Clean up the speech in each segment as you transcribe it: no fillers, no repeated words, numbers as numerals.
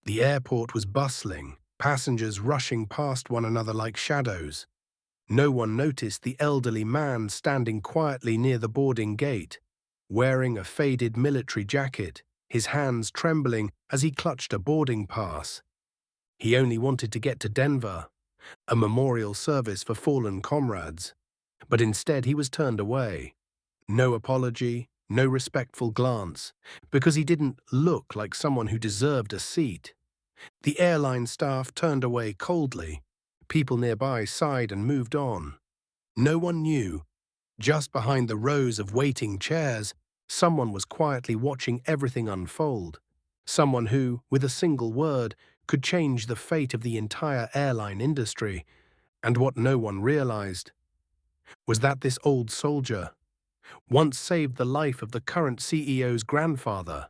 The airport was bustling, passengers rushing past one another like shadows. No one noticed the elderly man standing quietly near the boarding gate, wearing a faded military jacket, his hands trembling as he clutched a boarding pass. He only wanted to get to Denver, a memorial service for fallen comrades, but instead he was turned away. No apology, no respectful glance, because he didn't look like someone who deserved a seat. The airline staff turned away coldly. People nearby sighed and moved on. No one knew. Just behind the rows of waiting chairs, someone was quietly watching everything unfold. Someone who, with a single word, could change the fate of the entire airline industry. And what no one realized was that this old soldier once saved the life of the current CEO's grandfather.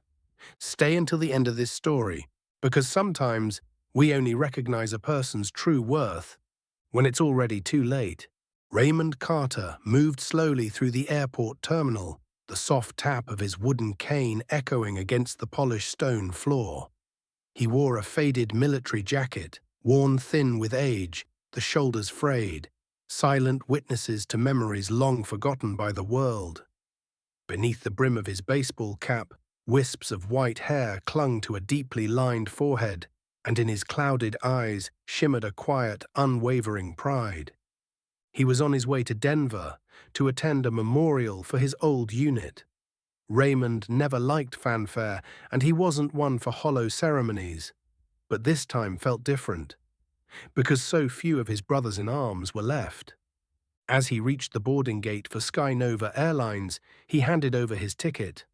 Stay until the end of this story, because sometimes we only recognize a person's true worth when it's already too late. Raymond Carter moved slowly through the airport terminal, the soft tap of his wooden cane echoing against the polished stone floor. He wore a faded military jacket, worn thin with age, the shoulders frayed, silent witnesses to memories long forgotten by the world. Beneath the brim of his baseball cap, wisps of white hair clung to a deeply lined forehead, and in his clouded eyes shimmered a quiet, unwavering pride. He was on his way to Denver to attend a memorial for his old unit. Raymond never liked fanfare, and he wasn't one for hollow ceremonies. But this time felt different, because so few of his brothers-in-arms were left. As he reached the boarding gate for SkyNova Airlines, he handed over his ticket.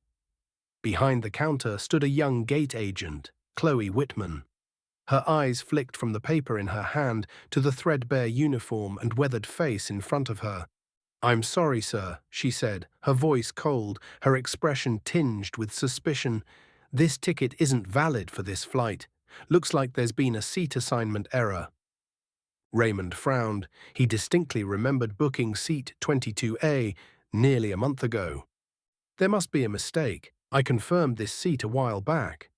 Behind the counter stood a young gate agent, Chloe Whitman. Her eyes flicked from the paper in her hand to the threadbare uniform and weathered face in front of her. "I'm sorry, sir," she said, her voice cold, her expression tinged with suspicion. "This ticket isn't valid for this flight. Looks like there's been a seat assignment error." Raymond frowned. He distinctly remembered booking seat 22A nearly a month ago. "There must be a mistake. I confirmed this seat a while back."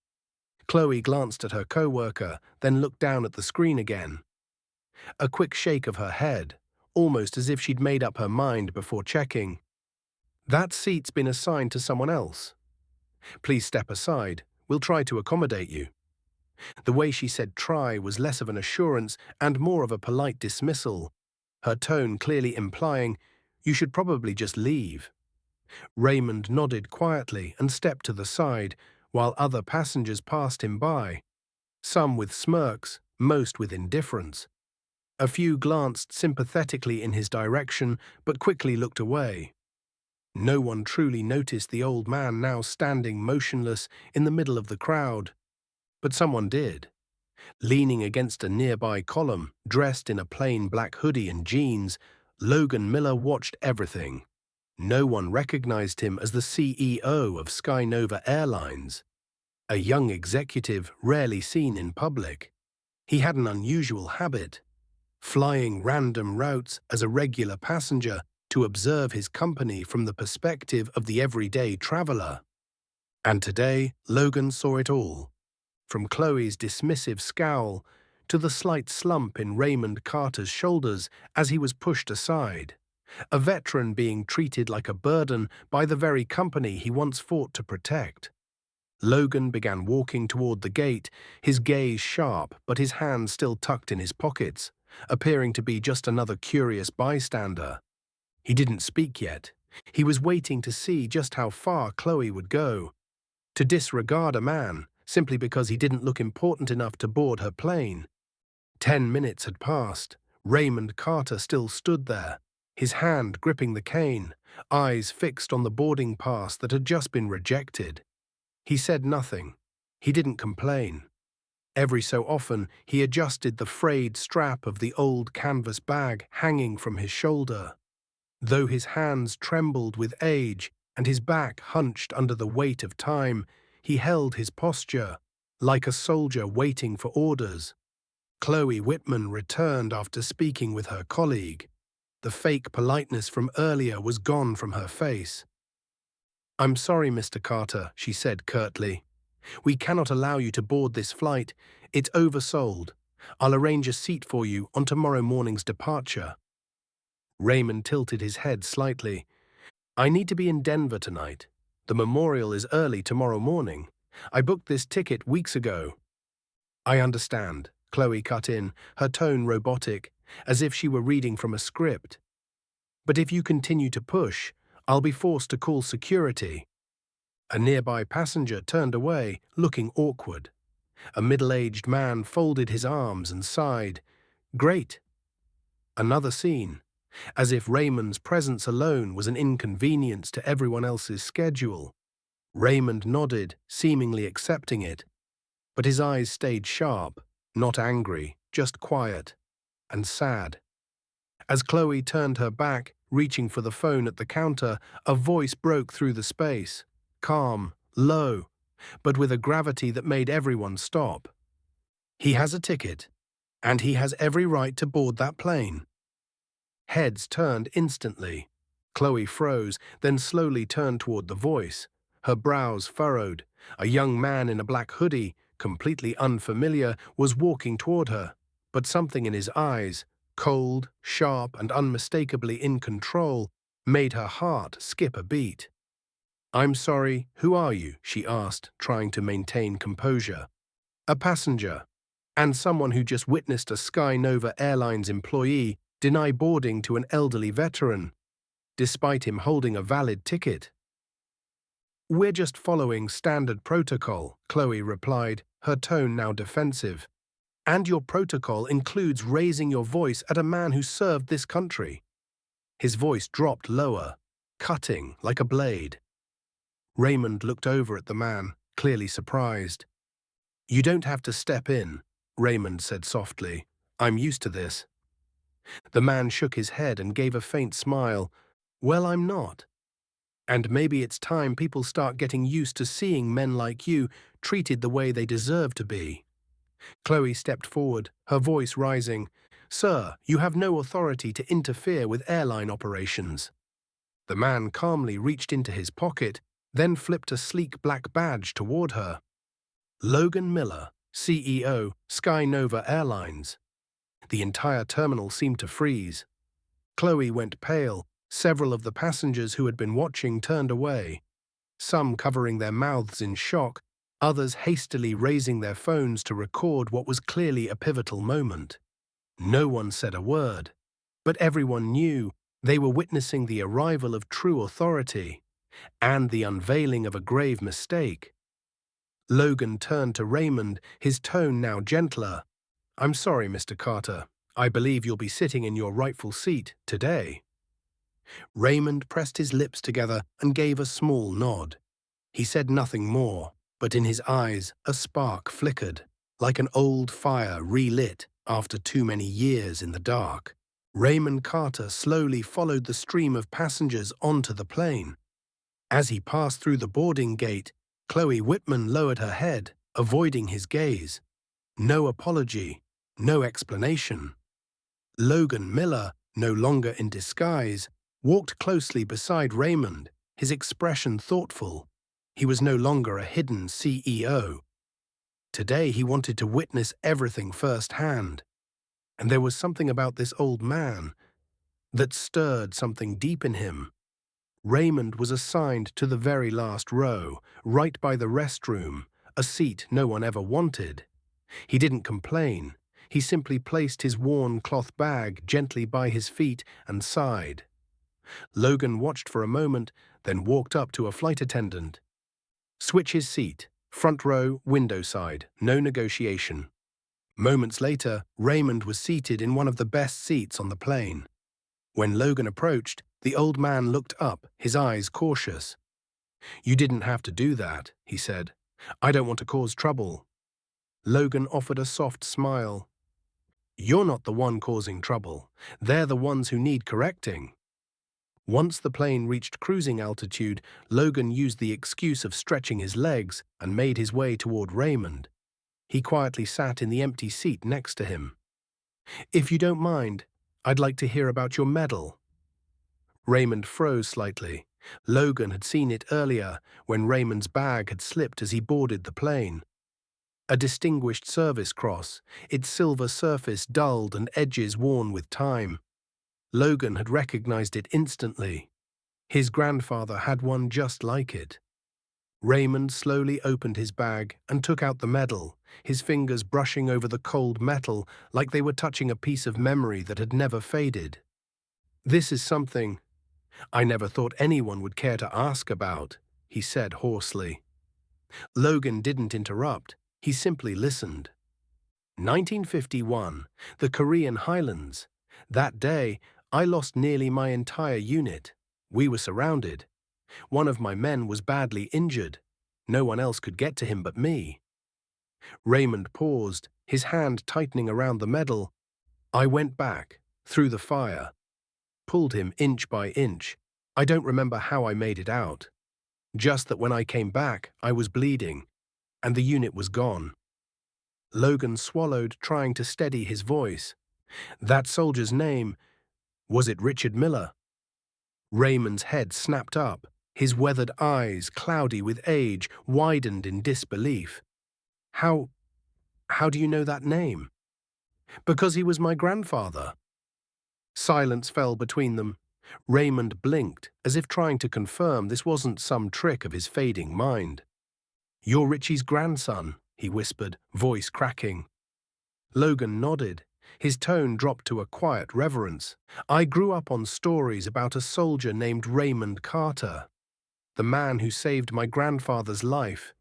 Chloe glanced at her co-worker, then looked down at the screen again. A quick shake of her head, almost as if she'd made up her mind before checking. "That seat's been assigned to someone else. Please step aside. We'll try to accommodate you." The way she said try was less of an assurance and more of a polite dismissal, her tone clearly implying, "You should probably just leave." Raymond nodded quietly and stepped to the side, while other passengers passed him by, some with smirks, most with indifference. A few glanced sympathetically in his direction, but quickly looked away. No one truly noticed the old man now standing motionless in the middle of the crowd. But someone did. Leaning against a nearby column, dressed in a plain black hoodie and jeans, Logan Miller watched everything. No one recognized him as the CEO of SkyNova Airlines, a young executive rarely seen in public. He had an unusual habit, flying random routes as a regular passenger to observe his company from the perspective of the everyday traveler. And today, Logan saw it all, from Chloe's dismissive scowl to the slight slump in Raymond Carter's shoulders as he was pushed aside, a veteran being treated like a burden by the very company he once fought to protect. Logan began walking toward the gate, his gaze sharp but his hands still tucked in his pockets, appearing to be just another curious bystander. He didn't speak yet. He was waiting to see just how far Chloe would go. To disregard a man simply because he didn't look important enough to board her plane. 10 minutes had passed. Raymond Carter still stood there, his hand gripping the cane, eyes fixed on the boarding pass that had just been rejected. He said nothing. He didn't complain. Every so often, he adjusted the frayed strap of the old canvas bag hanging from his shoulder. Though his hands trembled with age and his back hunched under the weight of time, he held his posture, like a soldier waiting for orders. Chloe Whitman returned after speaking with her colleague. The fake politeness from earlier was gone from her face. "I'm sorry, Mr. Carter," she said curtly. We cannot allow you to board this flight. It's oversold. I'll arrange a seat for you on tomorrow morning's departure." Raymond tilted his head slightly. "I need to be in Denver tonight. The memorial is early tomorrow morning. I booked this ticket weeks ago." "I understand," Chloe cut in, her tone robotic, as if she were reading from a script. "But if you continue to push, I'll be forced to call security." A nearby passenger turned away, looking awkward. A middle-aged man folded his arms and sighed. "Great." Another scene. As if Raymond's presence alone was an inconvenience to everyone else's schedule. Raymond nodded, seemingly accepting it, but his eyes stayed sharp, not angry, just quiet and sad. As Chloe turned her back, reaching for the phone at the counter, a voice broke through the space, calm, low, but with a gravity that made everyone stop. "He has a ticket, and he has every right to board that plane." Heads turned instantly. Chloe froze, then slowly turned toward the voice, her brows furrowed. A young man in a black hoodie, completely unfamiliar, was walking toward her, but something in his eyes, cold, sharp, and unmistakably in control, made her heart skip a beat. "I'm sorry, who are you?" she asked, trying to maintain composure. "A passenger, and someone who just witnessed a Sky Nova Airlines employee deny boarding to an elderly veteran, despite him holding a valid ticket." "We're just following standard protocol," Chloe replied, her tone now defensive. "And your protocol includes raising your voice at a man who served this country." His voice dropped lower, cutting like a blade. Raymond looked over at the man, clearly surprised. "You don't have to step in," Raymond said softly. "I'm used to this." The man shook his head and gave a faint smile. "Well, I'm not. And maybe it's time people start getting used to seeing men like you treated the way they deserve to be." Chloe stepped forward, her voice rising. "Sir, you have no authority to interfere with airline operations." The man calmly reached into his pocket, then flipped a sleek black badge toward her. "Logan Miller, CEO, Sky Nova Airlines." The entire terminal seemed to freeze. Chloe went pale. Several of the passengers who had been watching turned away, some covering their mouths in shock, others hastily raising their phones to record what was clearly a pivotal moment. No one said a word, but everyone knew they were witnessing the arrival of true authority and the unveiling of a grave mistake. Logan turned to Raymond, his tone now gentler. "I'm sorry, Mr. Carter. I believe you'll be sitting in your rightful seat today." Raymond pressed his lips together and gave a small nod. He said nothing more, but in his eyes a spark flickered, like an old fire relit after too many years in the dark. Raymond Carter slowly followed the stream of passengers onto the plane. As he passed through the boarding gate, Chloe Whitman lowered her head, avoiding his gaze. No apology, no explanation. Logan Miller, no longer in disguise, walked closely beside Raymond, his expression thoughtful. He was no longer a hidden CEO. Today he wanted to witness everything firsthand. And there was something about this old man that stirred something deep in him. Raymond was assigned to the very last row, right by the restroom, a seat no one ever wanted. He didn't complain. He simply placed his worn cloth bag gently by his feet and sighed. Logan watched for a moment, then walked up to a flight attendant. "Switch his seat. Front row, window side. No negotiation." Moments later, Raymond was seated in one of the best seats on the plane. When Logan approached, the old man looked up, his eyes cautious. "You didn't have to do that," he said. "I don't want to cause trouble." Logan offered a soft smile. "You're not the one causing trouble. They're the ones who need correcting." Once the plane reached cruising altitude, Logan used the excuse of stretching his legs and made his way toward Raymond. He quietly sat in the empty seat next to him. "If you don't mind, I'd like to hear about your medal." Raymond froze slightly. Logan had seen it earlier when Raymond's bag had slipped as he boarded the plane. A distinguished service cross, its silver surface dulled and edges worn with time. Logan had recognized it instantly. His grandfather had one just like it. Raymond slowly opened his bag and took out the medal, his fingers brushing over the cold metal like they were touching a piece of memory that had never faded. "This is something I never thought anyone would care to ask about," he said hoarsely. Logan didn't interrupt, he simply listened. 1951, the Korean Highlands. That day, I lost nearly my entire unit. We were surrounded. One of my men was badly injured. No one else could get to him but me. Raymond paused, his hand tightening around the medal. I went back, through the fire, pulled him inch by inch. I don't remember how I made it out. Just that when I came back, I was bleeding, and the unit was gone. Logan swallowed, trying to steady his voice. That soldier's name, was it Richard Miller? Raymond's head snapped up, his weathered eyes, cloudy with age, widened in disbelief. How do you know that name? Because he was my grandfather. Silence fell between them. Raymond blinked, as if trying to confirm this wasn't some trick of his fading mind. "You're Richie's grandson," he whispered, voice cracking. Logan nodded. His tone dropped to a quiet reverence. "I grew up on stories about a soldier named Raymond Carter, the man who saved my grandfather's life,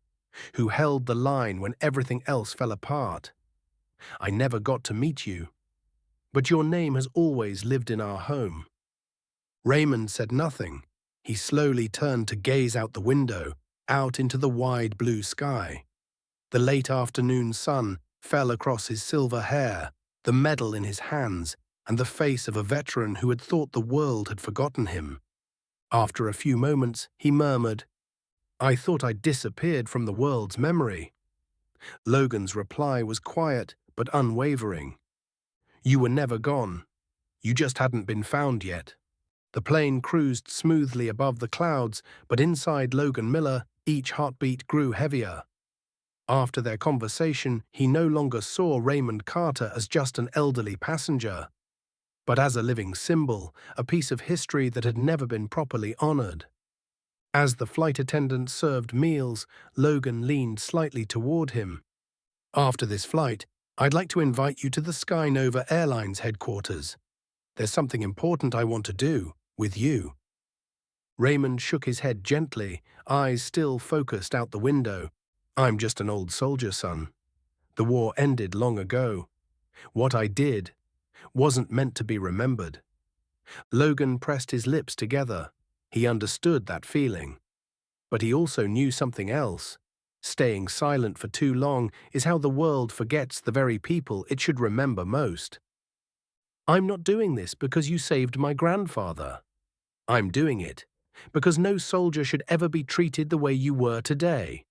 who held the line when everything else fell apart. I never got to meet you, but your name has always lived in our home." Raymond said nothing. He slowly turned to gaze out the window, out into the wide blue sky. The late afternoon sun fell across his silver hair, the medal in his hands, and the face of a veteran who had thought the world had forgotten him. After a few moments, he murmured, "I thought I'd disappeared from the world's memory." Logan's reply was quiet but unwavering. "You were never gone. You just hadn't been found yet." The plane cruised smoothly above the clouds, but inside Logan Miller, each heartbeat grew heavier. After their conversation, he no longer saw Raymond Carter as just an elderly passenger, but as a living symbol, a piece of history that had never been properly honored. As the flight attendant served meals, Logan leaned slightly toward him. "After this flight, I'd like to invite you to the Sky Nova Airlines headquarters. There's something important I want to do, with you." Raymond shook his head gently, eyes still focused out the window. "I'm just an old soldier, son. The war ended long ago. What I did wasn't meant to be remembered." Logan pressed his lips together. He understood that feeling. But he also knew something else. Staying silent for too long is how the world forgets the very people it should remember most. "I'm not doing this because you saved my grandfather. I'm doing it because no soldier should ever be treated the way you were today."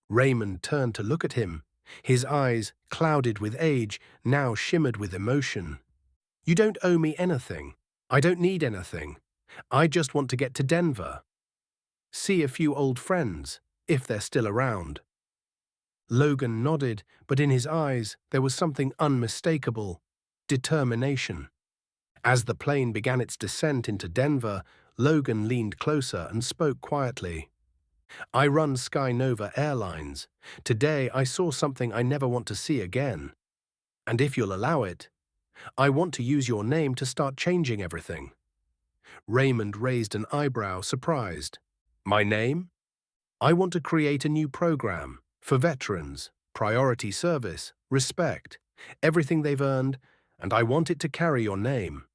Raymond turned to look at him. His eyes, clouded with age, now shimmered with emotion. "You don't owe me anything. I don't need anything. I just want to get to Denver. See a few old friends, if they're still around." Logan nodded, but in his eyes there was something unmistakable: determination. As the plane began its descent into Denver, Logan leaned closer and spoke quietly. "I run Sky Nova Airlines. Today I saw something I never want to see again. And if you'll allow it, I want to use your name to start changing everything." Raymond raised an eyebrow, surprised. "My name? I want to create a new program for veterans, priority service, respect, everything they've earned, and I want it to carry your name."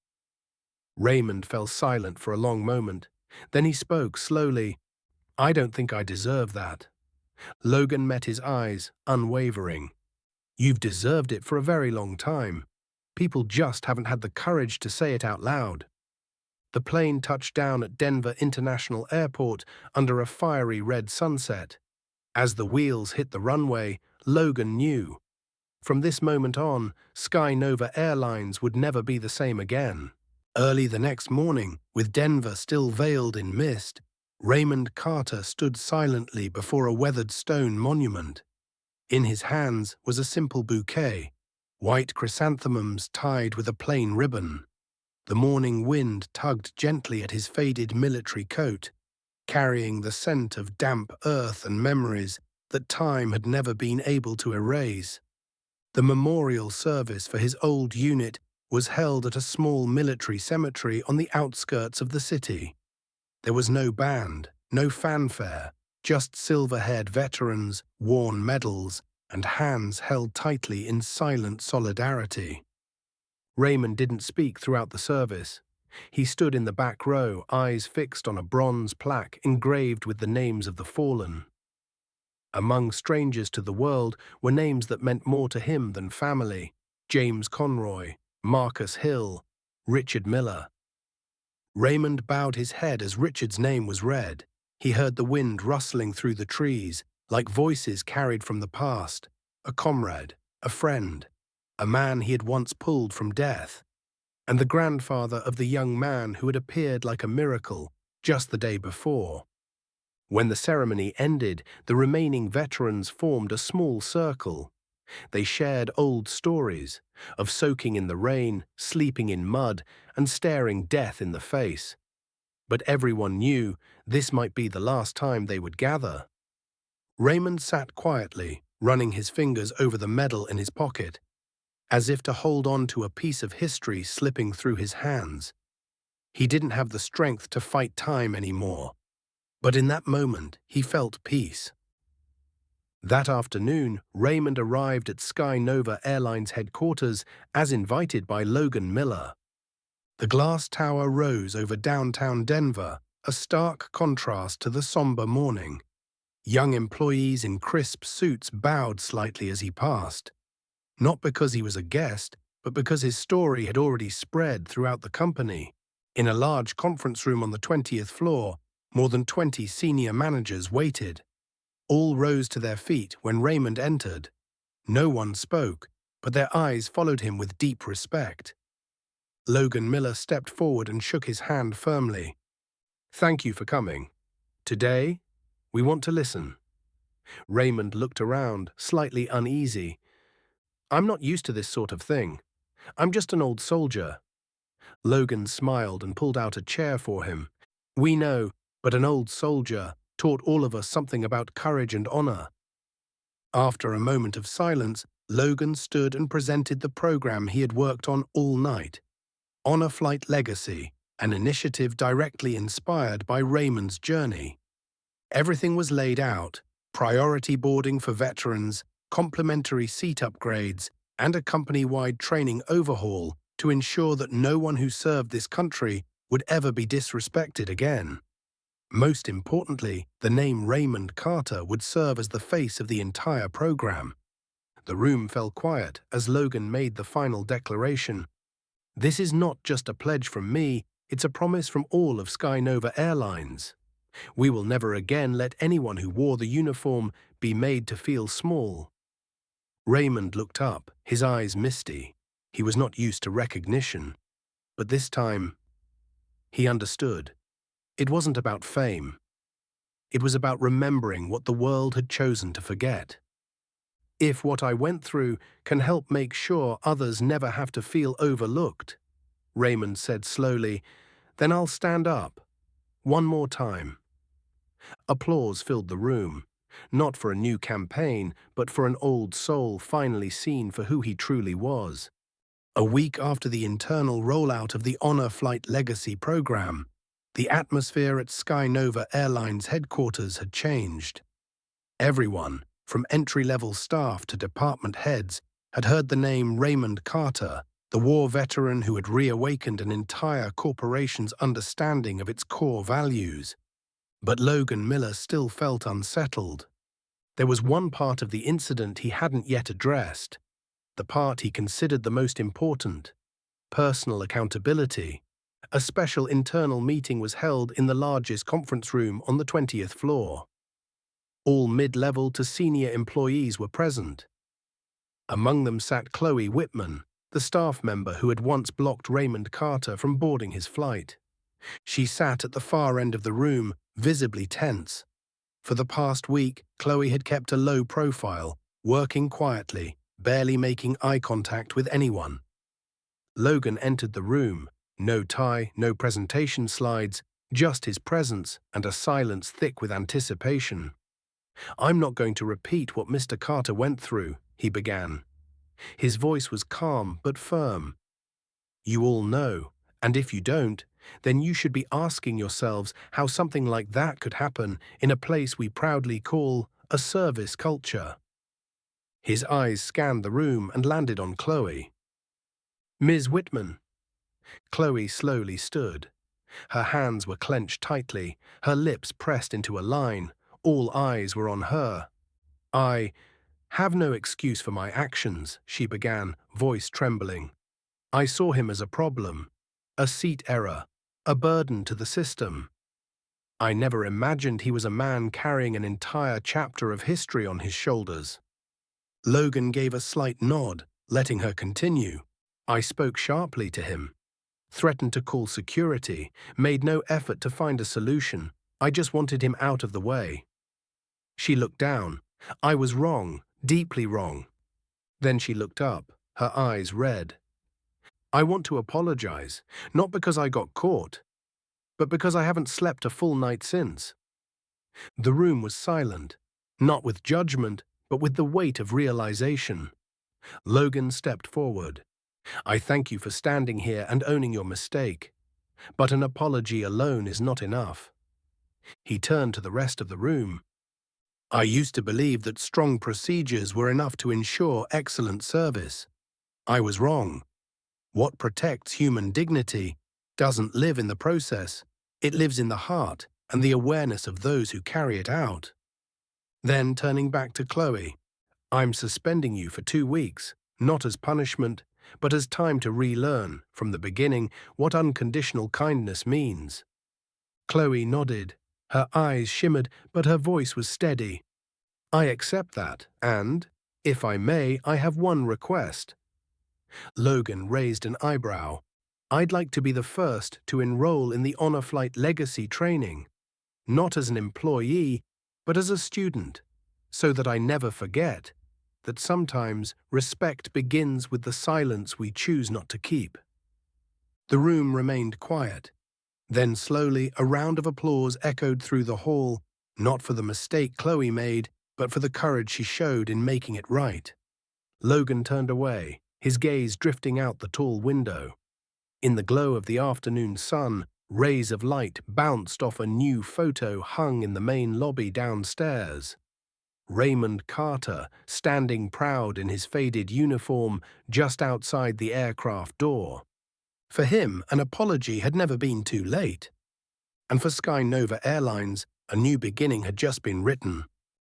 Raymond fell silent for a long moment. Then he spoke slowly. "I don't think I deserve that." Logan met his eyes, unwavering. "You've deserved it for a very long time. People just haven't had the courage to say it out loud." The plane touched down at Denver International Airport under a fiery red sunset. As the wheels hit the runway, Logan knew. From this moment on, Sky Nova Airlines would never be the same again. Early the next morning, with Denver still veiled in mist, Raymond Carter stood silently before a weathered stone monument. In his hands was a simple bouquet, white chrysanthemums tied with a plain ribbon. The morning wind tugged gently at his faded military coat, carrying the scent of damp earth and memories that time had never been able to erase. The memorial service for his old unit was held at a small military cemetery on the outskirts of the city. There was no band, no fanfare, just silver-haired veterans, worn medals, and hands held tightly in silent solidarity. Raymond didn't speak throughout the service. He stood in the back row, eyes fixed on a bronze plaque engraved with the names of the fallen. Among strangers to the world were names that meant more to him than family: James Conroy, Marcus Hill, Richard Miller. Raymond bowed his head as Richard's name was read. He heard the wind rustling through the trees, like voices carried from the past. A comrade, a friend, a man he had once pulled from death, and the grandfather of the young man who had appeared like a miracle just the day before. When the ceremony ended, the remaining veterans formed a small circle. They shared old stories of soaking in the rain, sleeping in mud, and staring death in the face. But everyone knew this might be the last time they would gather. Raymond sat quietly, running his fingers over the medal in his pocket, as if to hold on to a piece of history slipping through his hands. He didn't have the strength to fight time anymore, but in that moment he felt peace. That afternoon, Raymond arrived at Sky Nova Airlines headquarters as invited by Logan Miller. The glass tower rose over downtown Denver, a stark contrast to the somber morning. Young employees in crisp suits bowed slightly as he passed, not because he was a guest, but because his story had already spread throughout the company. In a large conference room on the 20th floor, more than 20 senior managers waited. All rose to their feet when Raymond entered. No one spoke, but their eyes followed him with deep respect. Logan Miller stepped forward and shook his hand firmly. "Thank you for coming. Today, we want to listen." Raymond looked around, slightly uneasy. "I'm not used to this sort of thing. I'm just an old soldier." Logan smiled and pulled out a chair for him. "We know, but an old soldier taught all of us something about courage and honor." After a moment of silence, Logan stood and presented the program he had worked on all night. Honor Flight Legacy, an initiative directly inspired by Raymond's journey. Everything was laid out: priority boarding for veterans, complimentary seat upgrades, and a company-wide training overhaul to ensure that no one who served this country would ever be disrespected again. Most importantly, the name Raymond Carter would serve as the face of the entire program. The room fell quiet as Logan made the final declaration. "This is not just a pledge from me, it's a promise from all of Sky Nova Airlines. We will never again let anyone who wore the uniform be made to feel small." Raymond looked up, his eyes misty. He was not used to recognition. But this time, he understood. It wasn't about fame. It was about remembering what the world had chosen to forget. "If what I went through can help make sure others never have to feel overlooked," Raymond said slowly, "then I'll stand up. One more time." Applause filled the room, not for a new campaign, but for an old soul finally seen for who he truly was. A week after the internal rollout of the Honor Flight Legacy program, the atmosphere at Sky Nova Airlines headquarters had changed. Everyone, from entry-level staff to department heads, had heard the name Raymond Carter, the war veteran who had reawakened an entire corporation's understanding of its core values. But Logan Miller still felt unsettled. There was one part of the incident he hadn't yet addressed, the part he considered the most important: personal accountability. A special internal meeting was held in the largest conference room on the 20th floor. All mid-level to senior employees were present. Among them sat Chloe Whitman, the staff member who had once blocked Raymond Carter from boarding his flight. She sat at the far end of the room, visibly tense. For the past week, Chloe had kept a low profile, working quietly, barely making eye contact with anyone. Logan entered the room. No tie, no presentation slides, just his presence and a silence thick with anticipation. "I'm not going to repeat what Mr. Carter went through," he began. His voice was calm but firm. "You all know, and if you don't, then you should be asking yourselves how something like that could happen in a place we proudly call a service culture." His eyes scanned the room and landed on Chloe. "Ms. Whitman." Chloe slowly stood. Her hands were clenched tightly, her lips pressed into a line. All eyes were on her. "I have no excuse for my actions," she began, voice trembling. "I saw him as a problem, a seat error, a burden to the system. I never imagined he was a man carrying an entire chapter of history on his shoulders." Logan gave a slight nod, letting her continue. "I spoke sharply to him, threatened to call security, made no effort to find a solution. I just wanted him out of the way." She looked down. "I was wrong, deeply wrong." Then she looked up, her eyes red. "I want to apologize, not because I got caught, but because I haven't slept a full night since." The room was silent, not with judgment, but with the weight of realization. Logan stepped forward. "I thank you for standing here and owning your mistake, but an apology alone is not enough." He turned to the rest of the room. "I used to believe that strong procedures were enough to ensure excellent service. I was wrong. What protects human dignity doesn't live in the process. It lives in the heart and the awareness of those who carry it out." Then, turning back to Chloe, "I'm suspending you for 2 weeks, not as punishment, but as time to relearn, from the beginning, what unconditional kindness means." Chloe nodded. Her eyes shimmered, but her voice was steady. "I accept that, and, if I may, I have one request." Logan raised an eyebrow. "I'd like to be the first to enroll in the Honor Flight Legacy training, not as an employee, but as a student, so that I never forget that sometimes respect begins with the silence we choose not to keep." The room remained quiet. Then slowly a round of applause echoed through the hall, not for the mistake Chloe made, but for the courage she showed in making it right. Logan turned away, his gaze drifting out the tall window. In the glow of the afternoon sun, rays of light bounced off a new photo hung in the main lobby downstairs. Raymond Carter, standing proud in his faded uniform just outside the aircraft door. For him, an apology had never been too late. And for Sky Nova Airlines, a new beginning had just been written.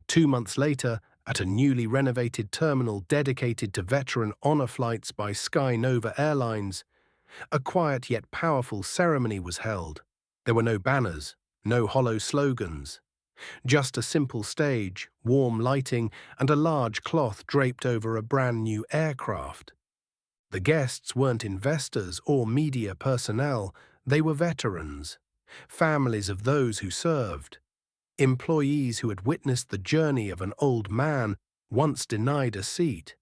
2 months later, at a newly renovated terminal dedicated to veteran honor flights by Sky Nova Airlines, a quiet yet powerful ceremony was held. There were no banners, no hollow slogans. Just a simple stage, warm lighting, and a large cloth draped over a brand new aircraft. The guests weren't investors or media personnel, they were veterans, families of those who served, employees who had witnessed the journey of an old man once denied a seat,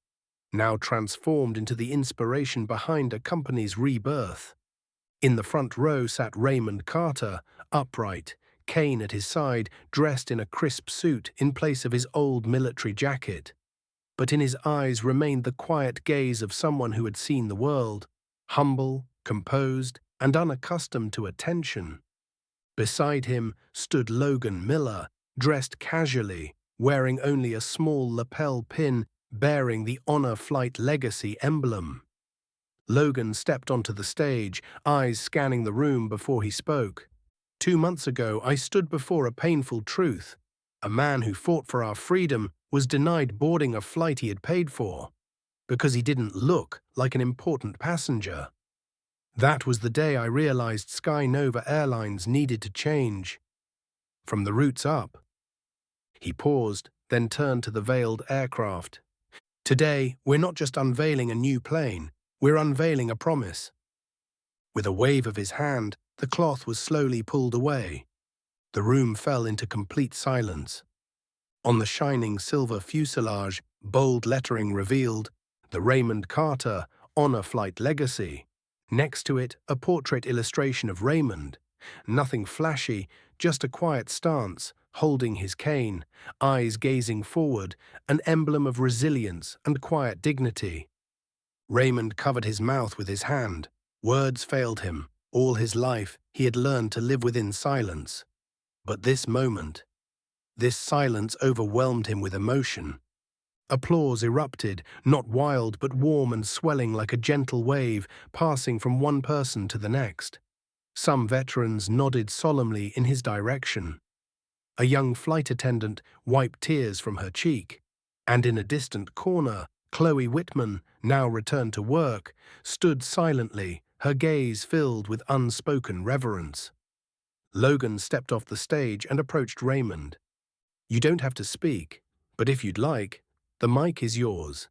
now transformed into the inspiration behind a company's rebirth. In the front row sat Raymond Carter, upright, cane at his side, dressed in a crisp suit in place of his old military jacket. But in his eyes remained the quiet gaze of someone who had seen the world, humble, composed, and unaccustomed to attention. Beside him stood Logan Miller, dressed casually, wearing only a small lapel pin bearing the Honor Flight Legacy emblem. Logan stepped onto the stage, eyes scanning the room before he spoke. 2 months ago, I stood before a painful truth. A man who fought for our freedom was denied boarding a flight he had paid for because he didn't look like an important passenger. That was the day I realized Sky Nova Airlines needed to change. From the roots up." He paused, then turned to the veiled aircraft. "Today, we're not just unveiling a new plane, We're unveiling a promise." With a wave of his hand, the cloth was slowly pulled away. The room fell into complete silence. On the shining silver fuselage, bold lettering revealed, "The Raymond Carter Honor Flight Legacy." Next to it, a portrait illustration of Raymond. Nothing flashy, just a quiet stance, holding his cane, eyes gazing forward, an emblem of resilience and quiet dignity. Raymond covered his mouth with his hand. Words failed him. All his life, he had learned to live within silence. But this moment, this silence overwhelmed him with emotion. Applause erupted, not wild but warm and swelling like a gentle wave, passing from one person to the next. Some veterans nodded solemnly in his direction. A young flight attendant wiped tears from her cheek. And in a distant corner, Chloe Whitman, now returned to work, stood silently, her gaze filled with unspoken reverence. Logan stepped off the stage and approached Raymond. "You don't have to speak, but if you'd like, the mic is yours."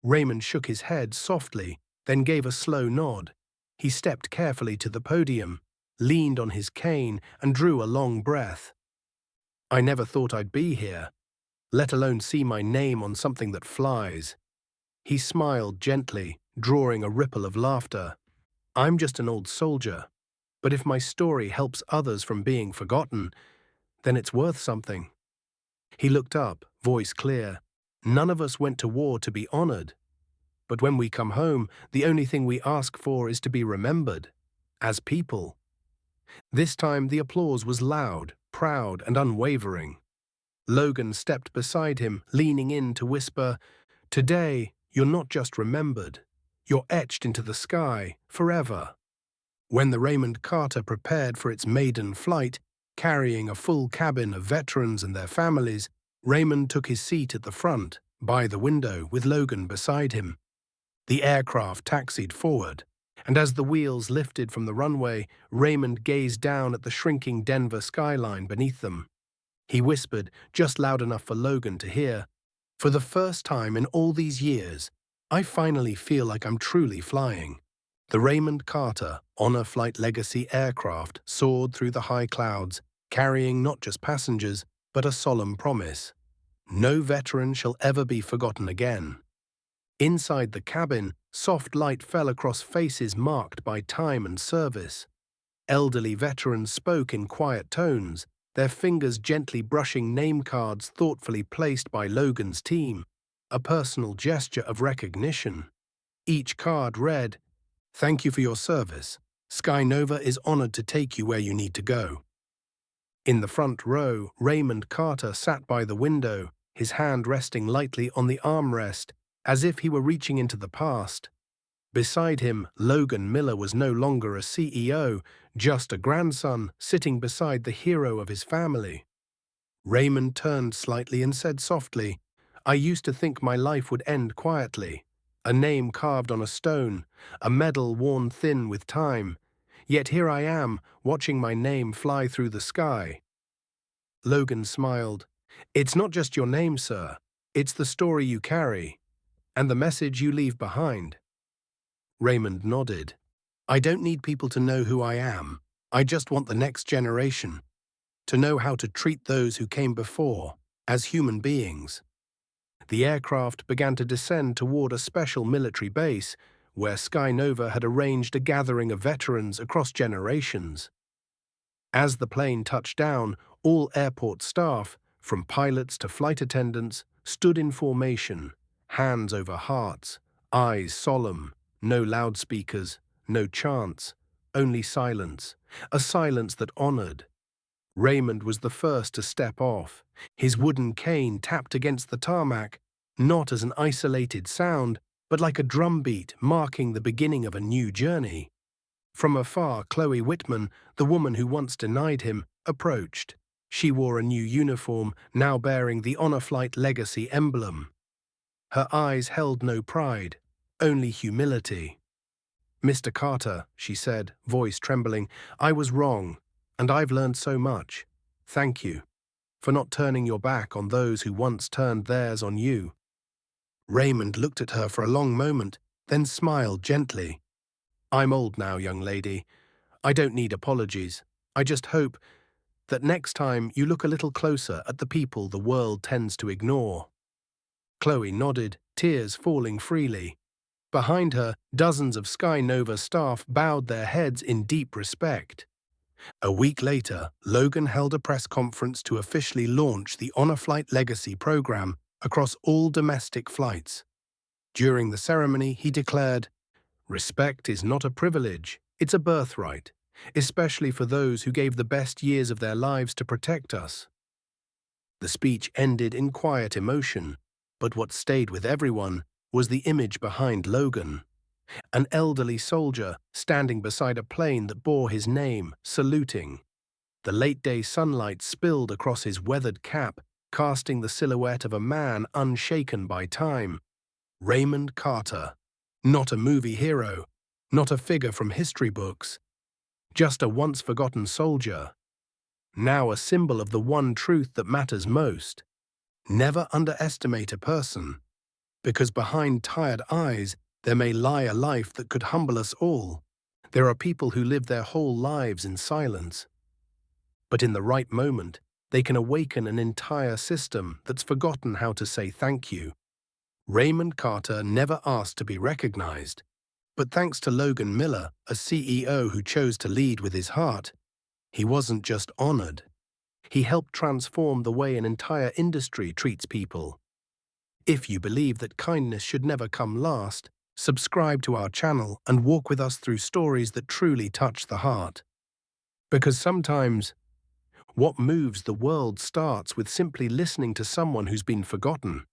Raymond shook his head softly, then gave a slow nod. He stepped carefully to the podium, leaned on his cane, and drew a long breath. "I never thought I'd be here, let alone see my name on something that flies." He smiled gently, drawing a ripple of laughter. "I'm just an old soldier, but if my story helps others from being forgotten, then it's worth something." He looked up, voice clear. "None of us went to war to be honored. But when we come home, the only thing we ask for is to be remembered. As people." This time the applause was loud, proud, and unwavering. Logan stepped beside him, leaning in to whisper, "Today, you're not just remembered. You're etched into the sky, forever." When the Raymond Carter prepared for its maiden flight, carrying a full cabin of veterans and their families, Raymond took his seat at the front, by the window, with Logan beside him. The aircraft taxied forward, and as the wheels lifted from the runway, Raymond gazed down at the shrinking Denver skyline beneath them. He whispered, just loud enough for Logan to hear, "For the first time in all these years, I finally feel like I'm truly flying." The Raymond Carter Honor Flight Legacy aircraft soared through the high clouds, carrying not just passengers, but a solemn promise. No veteran shall ever be forgotten again. Inside the cabin, soft light fell across faces marked by time and service. Elderly veterans spoke in quiet tones, their fingers gently brushing name cards thoughtfully placed by Logan's team, a personal gesture of recognition. Each card read, "Thank you for your service. Sky Nova is honored to take you where you need to go." In the front row, Raymond Carter sat by the window, his hand resting lightly on the armrest, as if he were reaching into the past. Beside him, Logan Miller was no longer a CEO, just a grandson sitting beside the hero of his family. Raymond turned slightly and said softly, "I used to think my life would end quietly. A name carved on a stone, a medal worn thin with time. Yet here I am, watching my name fly through the sky." Logan smiled. "It's not just your name, sir. It's the story you carry, and the message you leave behind." Raymond nodded. "I don't need people to know who I am. I just want the next generation to know how to treat those who came before as human beings." The aircraft began to descend toward a special military base where Sky Nova had arranged a gathering of veterans across generations. As the plane touched down, all airport staff, from pilots to flight attendants, stood in formation, hands over hearts, eyes solemn, no loudspeakers, no chants, only silence, a silence that honored. Raymond was the first to step off. His wooden cane tapped against the tarmac, not as an isolated sound, but like a drumbeat marking the beginning of a new journey. From afar, Chloe Whitman, the woman who once denied him, approached. She wore a new uniform, now bearing the Honor Flight Legacy emblem. Her eyes held no pride, only humility. "Mr. Carter," she said, voice trembling, "I was wrong, and I've learned so much. Thank you for not turning your back on those who once turned theirs on you." Raymond looked at her for a long moment, then smiled gently. "I'm old now, young lady. I don't need apologies. I just hope that next time you look a little closer at the people the world tends to ignore." Chloe nodded, tears falling freely. Behind her, dozens of Sky Nova staff bowed their heads in deep respect. A week later, Logan held a press conference to officially launch the Honor Flight Legacy program across all domestic flights. During the ceremony, he declared, "Respect is not a privilege, it's a birthright, especially for those who gave the best years of their lives to protect us." The speech ended in quiet emotion, but what stayed with everyone was the image behind Logan. An elderly soldier standing beside a plane that bore his name, saluting. The late-day sunlight spilled across his weathered cap, casting the silhouette of a man unshaken by time. Raymond Carter. Not a movie hero, not a figure from history books, just a once-forgotten soldier. Now a symbol of the one truth that matters most. Never underestimate a person, because behind tired eyes there may lie a life that could humble us all. There are people who live their whole lives in silence, but in the right moment, they can awaken an entire system that's forgotten how to say thank you. Raymond Carter never asked to be recognized, but thanks to Logan Miller, a CEO who chose to lead with his heart, he wasn't just honored. He helped transform the way an entire industry treats people. If you believe that kindness should never come last, subscribe to our channel and walk with us through stories that truly touch the heart. Because sometimes, what moves the world starts with simply listening to someone who's been forgotten.